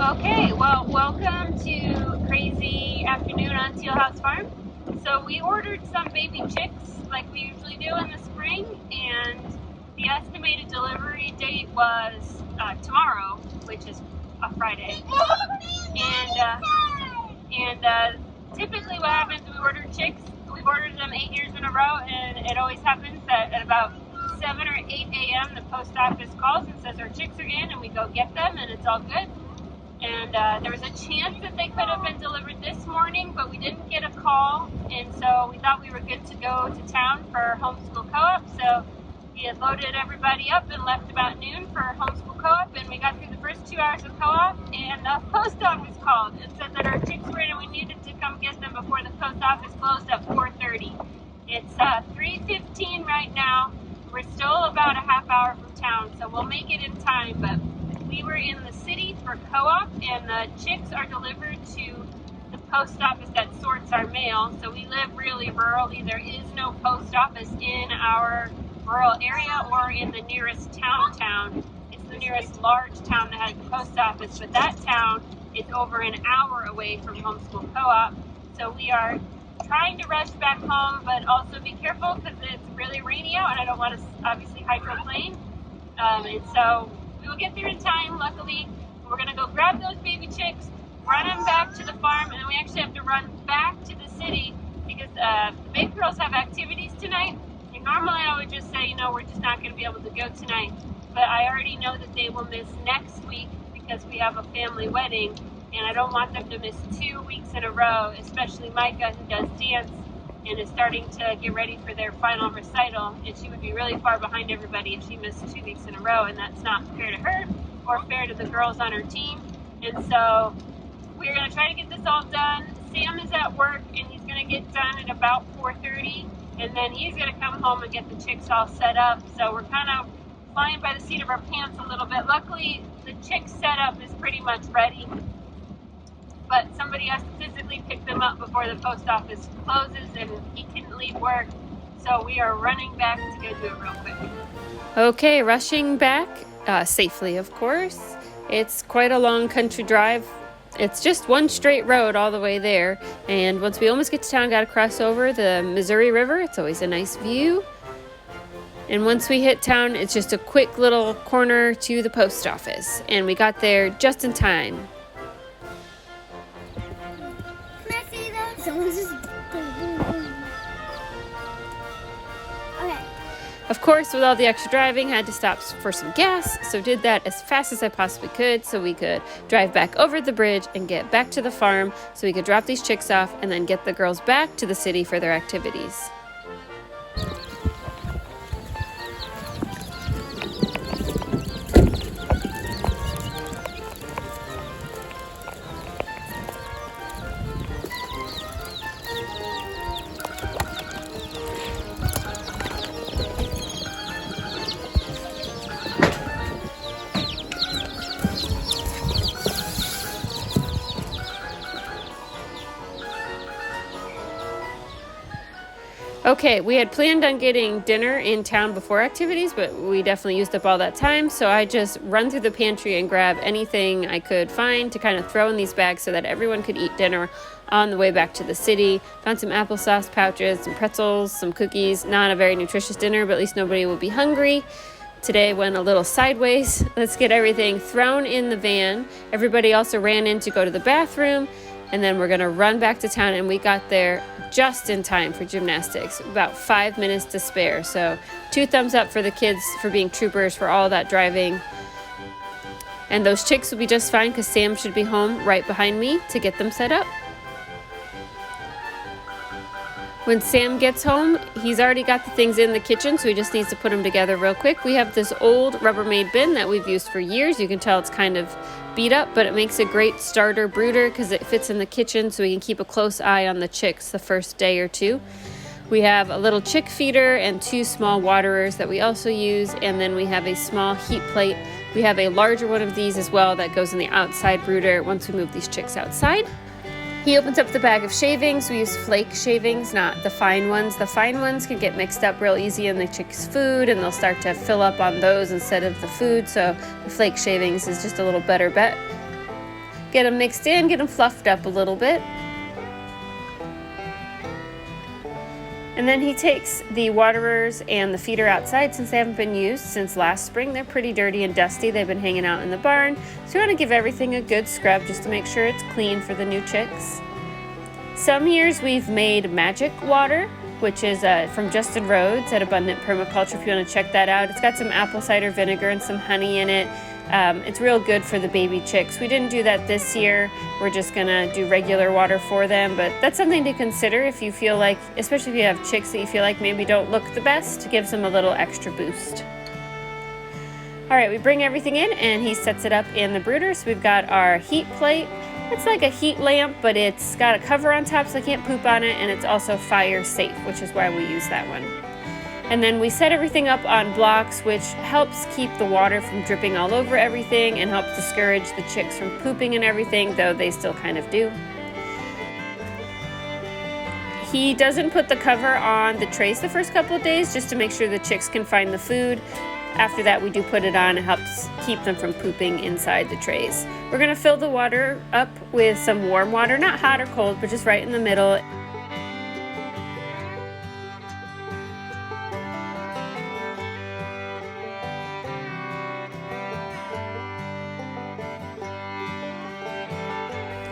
Okay, well, welcome to crazy afternoon on Teal House Farm. So we ordered some baby chicks like we usually do in the spring, and the estimated delivery date was tomorrow, which is a Friday. And typically what happens, we order chicks, we've ordered them 8 years in a row, and it always happens that at about 7 or 8 a.m. the post office calls and says our chicks are in, and we go get them, and it's all good. And there was a chance that they could have been delivered this morning, but we didn't get a call, and so we thought we were good to go to town for homeschool co-op. So we had loaded everybody up and left about noon for homeschool co-op, and we got through the first 2 hours of co-op, and the post office called and said that our chicks were in and we needed to come get them before the post office closed at 4:30. It's 3:15 right now. We're still about a half hour from town, so we'll make it in time, but we were in the city for co-op, and the chicks are delivered to the post office that sorts our mail. So we live really rurally. There is no post office in our rural area or in the nearest town. It's the nearest large town that has a post office, but that town is over an hour away from homeschool co-op. So we are trying to rush back home, but also be careful because it's really rainy out, and I don't want to obviously hydroplane. And so we will get there in time, luckily. We're going to go grab those baby chicks, run them back to the farm, and then we actually have to run back to the city because the big girls have activities tonight. And normally I would just say, we're just not going to be able to go tonight. But I already know that they will miss next week because we have a family wedding, and I don't want them to miss 2 weeks in a row, especially Micah, who does dance and is starting to get ready for their final recital, and she would be really far behind everybody if she missed 2 weeks in a row, and that's not fair to her or fair to the girls on her team. And so we're going to try to get this all done. Sam is at work, and he's going to get done at about 4:30, and then he's going to come home and get the chicks all set up. So we're kind of flying by the seat of our pants a little bit. Luckily, the chick setup is pretty much ready, but somebody has to physically pick them up before the post office closes, and he couldn't leave work, so we are running back to go do it real quick. Okay, rushing back, safely of course. It's quite a long country drive. It's just one straight road all the way there, and once we almost get to town, gotta cross over the Missouri River. It's always a nice view. And once we hit town, it's just a quick little corner to the post office, and we got there just in time. Someone's just okay. Of course, with all the extra driving, had to stop for some gas, so did that as fast as I possibly could so we could drive back over the bridge and get back to the farm so we could drop these chicks off and then get the girls back to the city for their activities. Okay, we had planned on getting dinner in town before activities, but we definitely used up all that time, so I just run through the pantry and grab anything I could find to kind of throw in these bags so that everyone could eat dinner on the way back to the city. Found some applesauce pouches, some pretzels, some cookies. Not a very nutritious dinner, but at least nobody will be hungry. Today went a little sideways. Let's get everything thrown in the van. Everybody also ran in to go to the bathroom, and then we're gonna run back to town, and we got there just in time for gymnastics, about 5 minutes to spare. So 2 thumbs up for the kids for being troopers for all that driving. And those chicks will be just fine because Sam should be home right behind me to get them set up. When Sam gets home, he's already got the things in the kitchen, so he just needs to put them together real quick. We have this old Rubbermaid bin that we've used for years. You can tell it's kind of beat up, but it makes a great starter brooder because it fits in the kitchen, so we can keep a close eye on the chicks the first day or two. We have a little chick feeder and 2 small waterers that we also use, and then we have a small heat plate. We have a larger one of these as well that goes in the outside brooder once we move these chicks outside. He opens up the bag of shavings. We use flake shavings, not the fine ones. The fine ones can get mixed up real easy in the chick's food, and they'll start to fill up on those instead of the food, so the flake shavings is just a little better bet. Get them mixed in, get them fluffed up a little bit. And then he takes the waterers and the feeder outside since they haven't been used since last spring. They're pretty dirty and dusty. They've been hanging out in the barn. So you want to give everything a good scrub just to make sure it's clean for the new chicks. Some years we've made magic water, which is from Justin Rhodes at Abundant Permaculture if you want to check that out. It's got some apple cider vinegar and some honey in it. It's real good for the baby chicks. We didn't do that this year. We're just gonna do regular water for them, but that's something to consider if you feel like, especially if you have chicks that you feel like maybe don't look the best, gives them a little extra boost. All right, we bring everything in and he sets it up in the brooder. So we've got our heat plate. It's like a heat lamp, but it's got a cover on top so they can't poop on it, and it's also fire safe, which is why we use that one. And then we set everything up on blocks, which helps keep the water from dripping all over everything and helps discourage the chicks from pooping and everything, though they still kind of do. He doesn't put the cover on the trays the first couple of days just to make sure the chicks can find the food. After that, we do put it on. It helps keep them from pooping inside the trays. We're gonna fill the water up with some warm water, not hot or cold, but just right in the middle.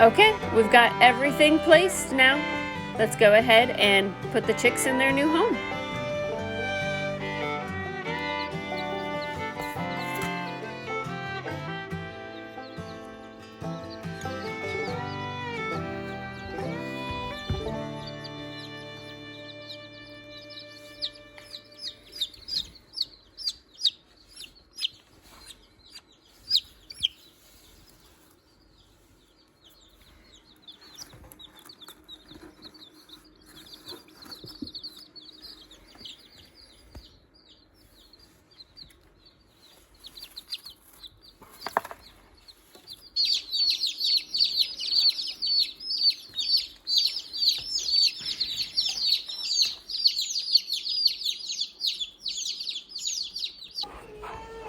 Okay, we've got everything placed now. Let's go ahead and put the chicks in their new home.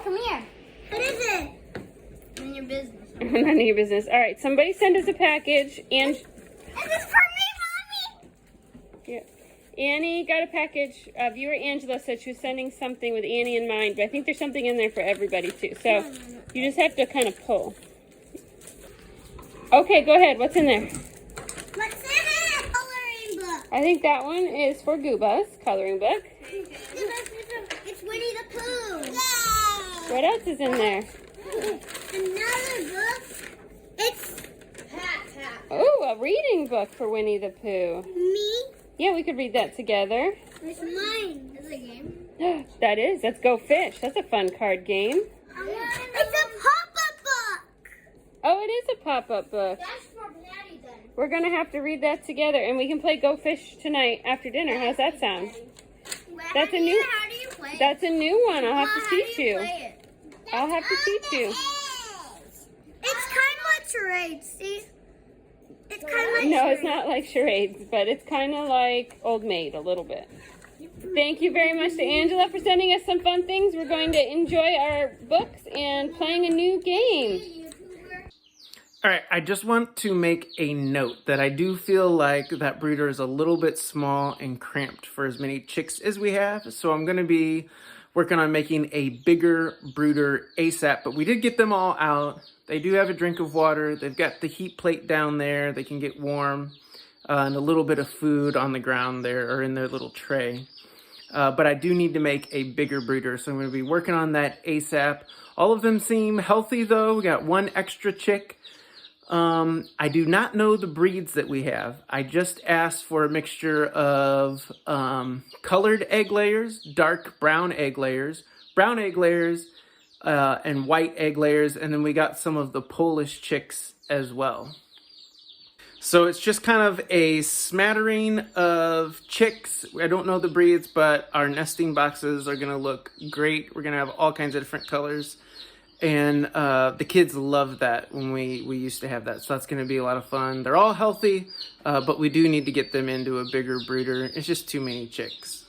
Come here. What is it? None of your business. None of your business. All right, somebody send us a package. And Is this for me, Mommy? yeah, Annie got a package. Viewer Angela said she was sending something with Annie in mind, but I think there's something in there for everybody too. So you just have to kind of pull. Okay, go ahead. What's in there? What's in it? Coloring book. I think that one is for Gooba's coloring book. It's Winnie the Pooh. Yay! What else is in there? Another book. It's Oh, a reading book for Winnie the Pooh. me. Yeah, we could read that together. It's mine. Is it a game? That is. Let's Go Fish. That's a fun card game. It's a pop-up book. Oh, it is a pop-up book. That's for Patty then. We're going to have to read that together, and we can play Go Fish tonight after dinner. How's that sound? That's a new. How do you play it? That's a new one. I'll have to How teach do you you. play it? I'll have to teach you. It's kind of like charades, see? It's kind of like No, charades. it's not like charades, but it's kind of like Old Maid a little bit. Thank you very much to Angela for sending us some fun things. We're going to enjoy our books and playing a new game. All right, I just want to make a note that I do feel like that brooder is a little bit small and cramped for as many chicks as we have. So I'm going to be working on making a bigger brooder ASAP, but we did get them all out. They do have a drink of water. They've got the heat plate down there. They can get warm and a little bit of food on the ground there or in their little tray. But I do need to make a bigger brooder, so I'm going to be working on that ASAP. All of them seem healthy though. We got one extra chick. I do not know the breeds that we have. I just asked for a mixture of colored egg layers, dark brown egg layers, and white egg layers, and then we got some of the Polish chicks as well. So it's just kind of a smattering of chicks. I don't know the breeds, but our nesting boxes are going to look great. We're going to have all kinds of different colors. And the kids love that when we used to have that. So that's going to be a lot of fun. They're all healthy, but we do need to get them into a bigger brooder. It's just too many chicks.